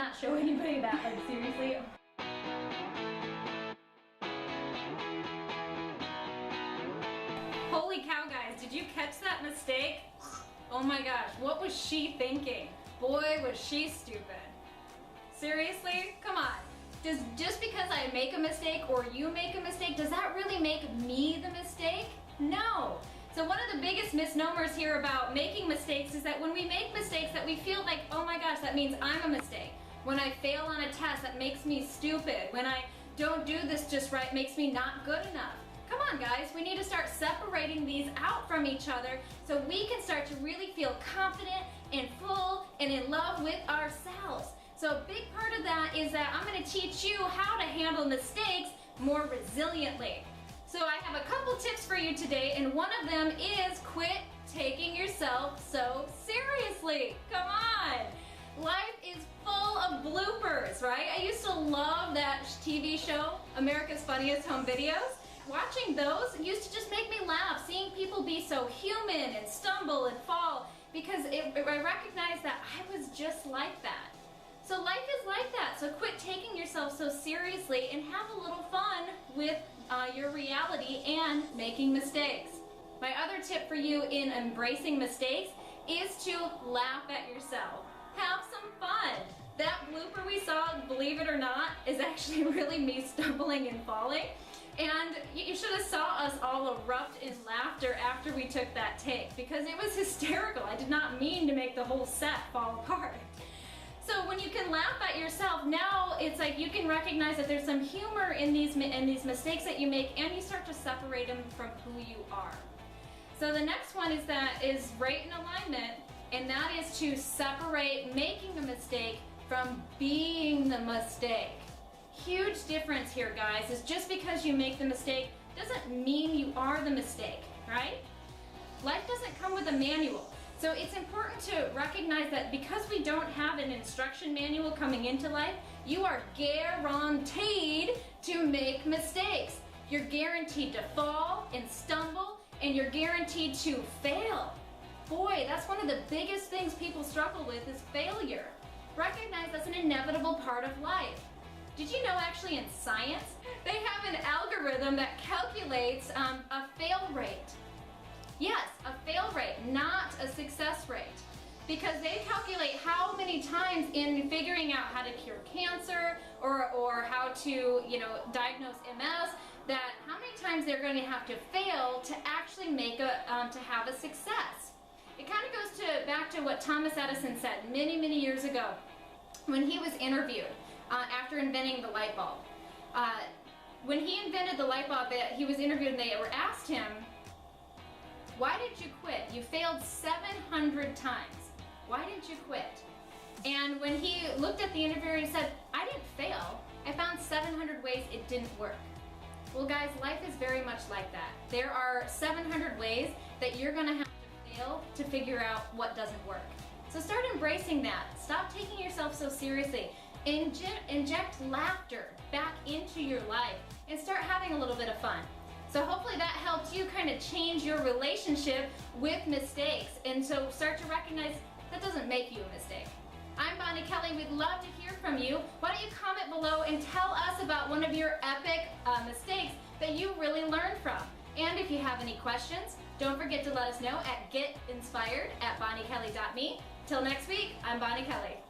cannot show anybody that, like seriously. Holy cow, guys, did you catch that mistake? Oh my gosh, what was she thinking? Boy, was she stupid. Seriously? Come on. Just because I make a mistake or you make a mistake, does that really make me the mistake? No. So one of the biggest misnomers here about making mistakes is that when we make mistakes that we feel like, oh my gosh, that means I'm a mistake. When I fail on a test, that makes me stupid. When I don't do this just right, makes me not good enough. Come on, guys, we need to start separating these out from each other so we can start to really feel confident and full and in love with ourselves. So a big part of that is that I'm going to teach you how to handle mistakes more resiliently. So I have a couple tips for you today, and one of them is quit taking yourself so seriously. Come on! Life is full of bloopers, right? I used to love that TV show, America's Funniest Home Videos. Watching those used to just make me laugh, seeing people be so human and stumble and fall, because I recognized that I was just like that. So life is like that, so quit taking yourself so seriously and have a little fun with your reality and making mistakes. My other tip for you in embracing mistakes is to laugh at yourself. Have some fun. That blooper we saw, believe it or not, is actually really me stumbling and falling. And you should have saw us all erupt in laughter after we took that take, because it was hysterical. I did not mean to make the whole set fall apart. So when you can laugh at yourself, now it's like you can recognize that there's some humor in these mistakes that you make, and you start to separate them from who you are. So the next one is right in alignment, and that is to separate making a mistake from being the mistake. Huge difference here, guys, is just because you make the mistake doesn't mean you are the mistake, right? Life doesn't come with a manual. So it's important to recognize that because we don't have an instruction manual coming into life, you are guaranteed to make mistakes. You're guaranteed to fall and stumble, and you're guaranteed to fail. Boy, that's one of the biggest things people struggle with is failure. Recognize that's an inevitable part of life. Did you know actually in science, they have an algorithm that calculates a fail rate? Yes, a fail rate, not a success rate. Because they calculate how many times in figuring out how to cure cancer or how to, diagnose MS, that how many times they're going to have to fail to actually make to have a success. It kind of goes back to what Thomas Edison said many, many years ago when he was interviewed after inventing the light bulb. When he invented the light bulb, he was interviewed and they were asked him, why did you quit? You failed 700 times. Why didn't you quit? And when he looked at the interviewer, he said, I didn't fail. I found 700 ways it didn't work. Well, guys, life is very much like that. There are 700 ways that you're going to have to fail to figure out what doesn't work. So start embracing that. Stop taking yourself so seriously. Inject laughter back into your life and start having a little bit of fun. So hopefully that helped you kind of change your relationship with mistakes, and so start to recognize that doesn't make you a mistake. I'm Bonnie Kelly. We'd love to hear from you. Why don't you comment below and tell us about one of your epic mistakes that you really learned from. And if you have any questions, don't forget to let us know at getinspired@bonniekelly.me. Till next week, I'm Bonnie Kelly.